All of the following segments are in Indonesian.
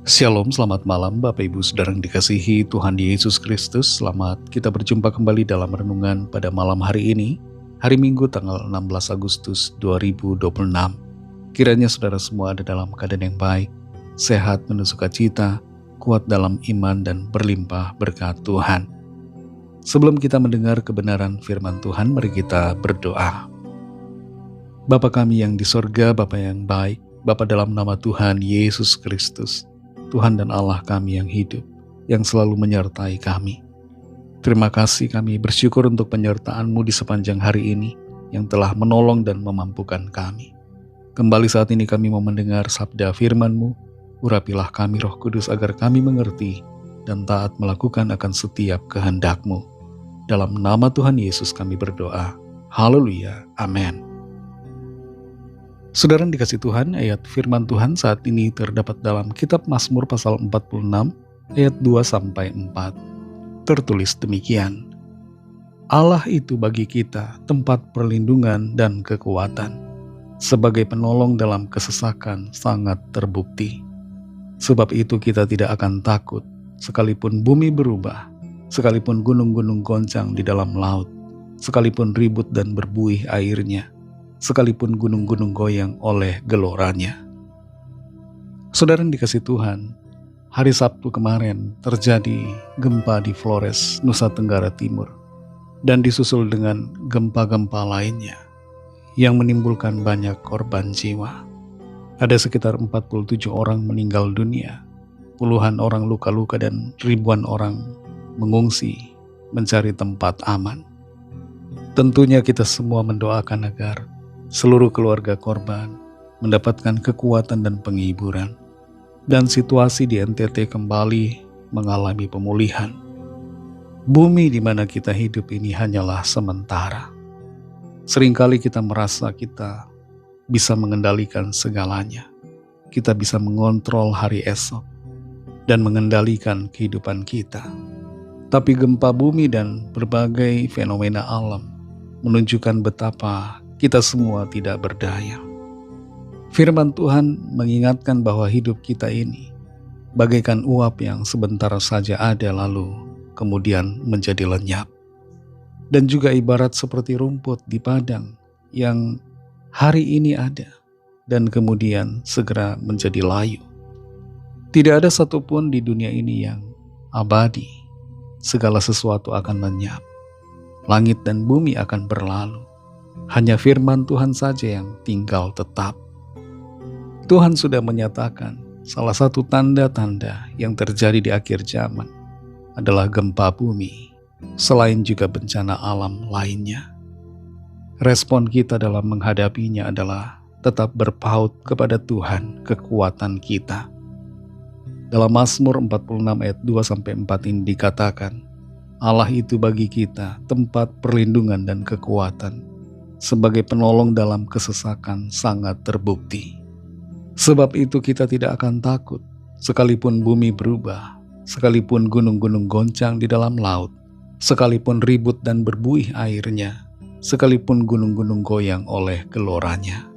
Shalom, selamat malam Bapak Ibu Saudara yang dikasihi Tuhan Yesus Kristus. Selamat kita berjumpa kembali dalam renungan pada malam hari ini, hari Minggu tanggal 16 Agustus 2026. Kiranya saudara semua ada dalam keadaan yang baik, sehat penuh sukacita, kuat dalam iman dan berlimpah berkat Tuhan. Sebelum kita mendengar kebenaran firman Tuhan, mari kita berdoa. Bapa kami yang di sorga, Bapa yang baik, Bapa dalam nama Tuhan Yesus Kristus, Tuhan dan Allah kami yang hidup, yang selalu menyertai kami. Terima kasih, kami bersyukur untuk penyertaan-Mu di sepanjang hari ini, yang telah menolong dan memampukan kami. Kembali saat ini kami mau mendengar sabda firman-Mu, urapilah kami Roh Kudus agar kami mengerti dan taat melakukan akan setiap kehendak-Mu. Dalam nama Tuhan Yesus kami berdoa. Haleluya. Amin. Saudara yang dikasih Tuhan, ayat firman Tuhan saat ini terdapat dalam kitab Mazmur pasal 46 ayat 2-4. Tertulis demikian: Allah itu bagi kita tempat perlindungan dan kekuatan, sebagai penolong dalam kesesakan sangat terbukti. Sebab itu kita tidak akan takut, sekalipun bumi berubah, sekalipun gunung-gunung goncang di dalam laut, sekalipun ribut dan berbuih airnya, sekalipun gunung-gunung goyang oleh geloranya. Saudara yang dikasih Tuhan, hari Sabtu kemarin terjadi gempa di Flores, Nusa Tenggara Timur, dan disusul dengan gempa-gempa lainnya yang menimbulkan banyak korban jiwa. Ada sekitar 47 orang meninggal dunia, puluhan orang luka-luka dan ribuan orang mengungsi mencari tempat aman. Tentunya kita semua mendoakan agar seluruh keluarga korban mendapatkan kekuatan dan penghiburan, dan situasi di NTT kembali mengalami pemulihan. Bumi di mana kita hidup ini hanyalah sementara. Seringkali kita merasa kita bisa mengendalikan segalanya. Kita bisa mengontrol hari esok dan mengendalikan kehidupan kita. Tapi gempa bumi dan berbagai fenomena alam menunjukkan betapa kita semua tidak berdaya. Firman Tuhan mengingatkan bahwa hidup kita ini bagaikan uap yang sebentar saja ada lalu kemudian menjadi lenyap. Dan juga ibarat seperti rumput di padang yang hari ini ada dan kemudian segera menjadi layu. Tidak ada satupun di dunia ini yang abadi. Segala sesuatu akan lenyap. Langit dan bumi akan berlalu. Hanya firman Tuhan saja yang tinggal tetap. Tuhan sudah menyatakan salah satu tanda-tanda yang terjadi di akhir zaman adalah gempa bumi, selain juga bencana alam lainnya. Respon kita dalam menghadapinya adalah tetap berpaut kepada Tuhan, kekuatan kita. Dalam Mazmur 46 ayat 2-4 ini dikatakan, Allah itu bagi kita tempat perlindungan dan kekuatan, sebagai penolong dalam kesesakan sangat terbukti. Sebab itu kita tidak akan takut, sekalipun bumi berubah, sekalipun gunung-gunung goncang di dalam laut, sekalipun ribut dan berbuih airnya, sekalipun gunung-gunung goyang oleh geloranya.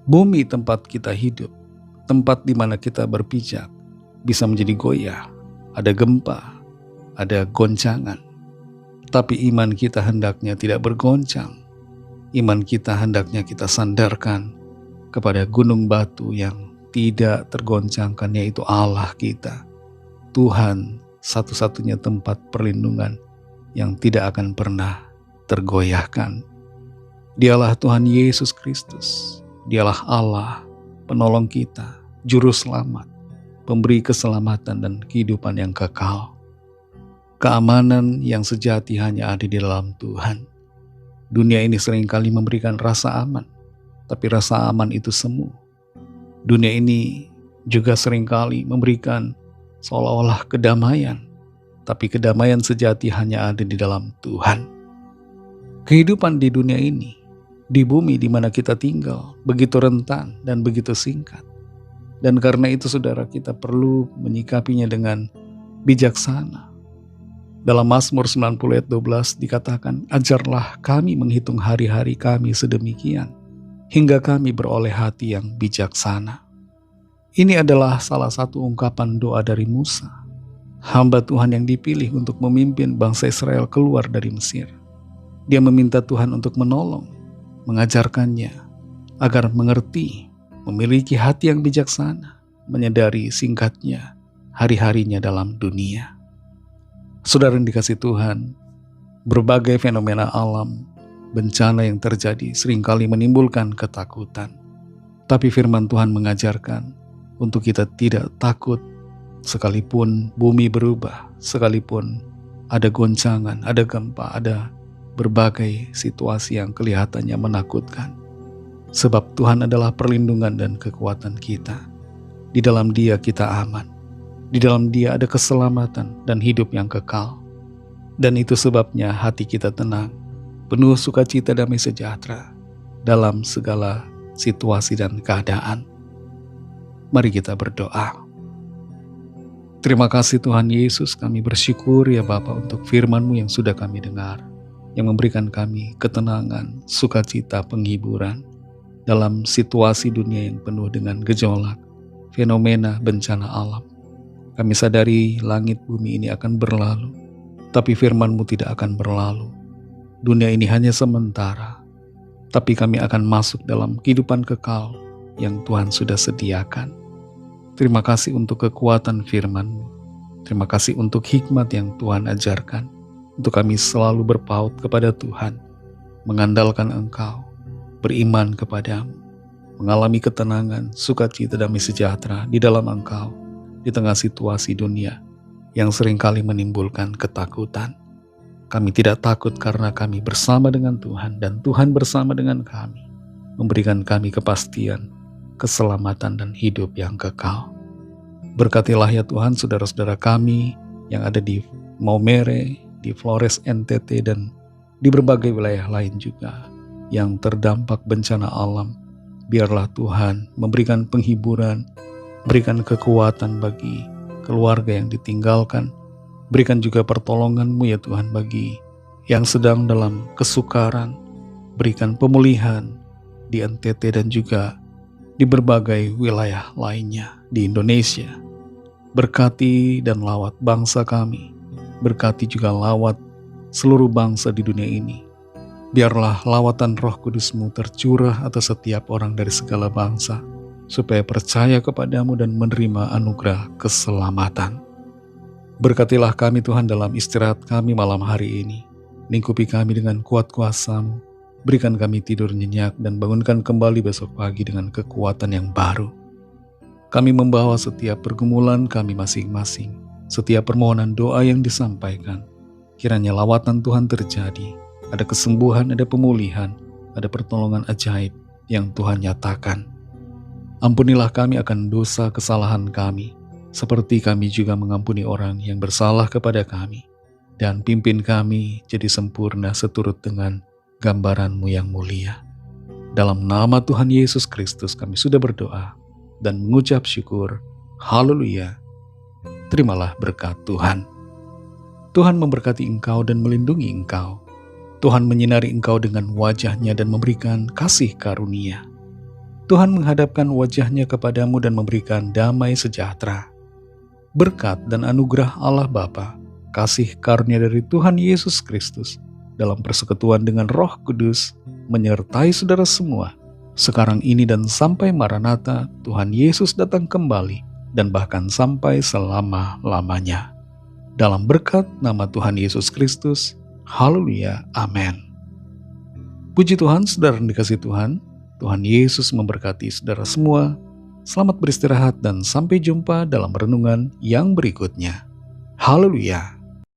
Bumi tempat kita hidup, tempat di mana kita berpijak, bisa menjadi goyah, ada gempa, ada goncangan. Tapi iman kita hendaknya tidak bergoncang. Iman kita hendaknya kita sandarkan kepada gunung batu yang tidak tergoncangkan, yaitu Allah kita. Tuhan satu-satunya tempat perlindungan yang tidak akan pernah tergoyahkan. Dialah Tuhan Yesus Kristus. Dialah Allah, penolong kita, juru selamat, pemberi keselamatan dan kehidupan yang kekal. Keamanan yang sejati hanya ada di dalam Tuhan. Dunia ini seringkali memberikan rasa aman, tapi rasa aman itu semu. Dunia ini juga seringkali memberikan seolah-olah kedamaian, tapi kedamaian sejati hanya ada di dalam Tuhan. Kehidupan di dunia ini, di bumi di mana kita tinggal, begitu rentan dan begitu singkat. Dan karena itu saudara, kita perlu menyikapinya dengan bijaksana. Dalam Mazmur 90 ayat 12 dikatakan, ajarlah kami menghitung hari-hari kami sedemikian, hingga kami beroleh hati yang bijaksana. Ini adalah salah satu ungkapan doa dari Musa, hamba Tuhan yang dipilih untuk memimpin bangsa Israel keluar dari Mesir. Dia meminta Tuhan untuk menolong, mengajarkannya, agar mengerti, memiliki hati yang bijaksana, menyadari singkatnya hari-harinya dalam dunia. Saudara yang dikasih Tuhan, berbagai fenomena alam, bencana yang terjadi seringkali menimbulkan ketakutan. Tapi firman Tuhan mengajarkan untuk kita tidak takut, sekalipun bumi berubah, sekalipun ada goncangan, ada gempa, ada berbagai situasi yang kelihatannya menakutkan. Sebab Tuhan adalah perlindungan dan kekuatan kita. Di dalam Dia kita aman. Di dalam Dia ada keselamatan dan hidup yang kekal. Dan itu sebabnya hati kita tenang, penuh sukacita damai sejahtera dalam segala situasi dan keadaan. Mari kita berdoa. Terima kasih Tuhan Yesus, kami bersyukur ya Bapa untuk firman-Mu yang sudah kami dengar, yang memberikan kami ketenangan, sukacita, penghiburan dalam situasi dunia yang penuh dengan gejolak, fenomena bencana alam. Kami sadari langit bumi ini akan berlalu, tapi firman-Mu tidak akan berlalu. Dunia ini hanya sementara, tapi kami akan masuk dalam kehidupan kekal yang Tuhan sudah sediakan. Terima kasih untuk kekuatan firman-Mu. Terima kasih untuk hikmat yang Tuhan ajarkan, untuk kami selalu berpaut kepada Tuhan, mengandalkan Engkau, beriman kepada-Mu, mengalami ketenangan, sukacita, damai sejahtera di dalam Engkau, di tengah situasi dunia yang seringkali menimbulkan ketakutan. Kami tidak takut karena kami bersama dengan Tuhan dan Tuhan bersama dengan kami, memberikan kami kepastian, keselamatan dan hidup yang kekal. Berkatilah ya Tuhan saudara-saudara kami yang ada di Maumere, di Flores NTT dan di berbagai wilayah lain juga yang terdampak bencana alam. Biarlah Tuhan memberikan penghiburan, berikan kekuatan bagi keluarga yang ditinggalkan. Berikan juga pertolongan-Mu ya Tuhan bagi yang sedang dalam kesukaran. Berikan pemulihan di NTT dan juga di berbagai wilayah lainnya di Indonesia. Berkati dan lawat bangsa kami. Berkati juga lawat seluruh bangsa di dunia ini. Biarlah lawatan Roh Kudus-Mu tercurah atas setiap orang dari segala bangsa, supaya percaya kepadamu dan menerima anugerah keselamatan. Berkatilah kami Tuhan dalam istirahat kami malam hari ini. Lingkupi kami dengan kuat kuasa-Mu. Berikan kami tidur nyenyak dan bangunkan kembali besok pagi dengan kekuatan yang baru. Kami membawa setiap pergumulan kami masing-masing, setiap permohonan doa yang disampaikan. Kiranya lawatan Tuhan terjadi. Ada kesembuhan, ada pemulihan, ada pertolongan ajaib yang Tuhan nyatakan. Ampunilah kami akan dosa kesalahan kami, seperti kami juga mengampuni orang yang bersalah kepada kami. Dan pimpin kami jadi sempurna seturut dengan gambaran-Mu yang mulia. Dalam nama Tuhan Yesus Kristus kami sudah berdoa dan mengucap syukur. Haleluya. Terimalah berkat Tuhan. Tuhan memberkati engkau dan melindungi engkau. Tuhan menyinari engkau dengan wajah-Nya dan memberikan kasih karunia. Tuhan menghadapkan wajah-Nya kepadamu dan memberikan damai sejahtera. Berkat dan anugerah Allah Bapa, kasih karunia dari Tuhan Yesus Kristus, dalam persekutuan dengan Roh Kudus, menyertai saudara semua, sekarang ini dan sampai Maranatha, Tuhan Yesus datang kembali, dan bahkan sampai selama-lamanya. Dalam berkat nama Tuhan Yesus Kristus, haleluya, amin. Puji Tuhan, saudara yang dikasihi Tuhan, Tuhan Yesus memberkati saudara semua. Selamat beristirahat dan sampai jumpa dalam renungan yang berikutnya. Haleluya.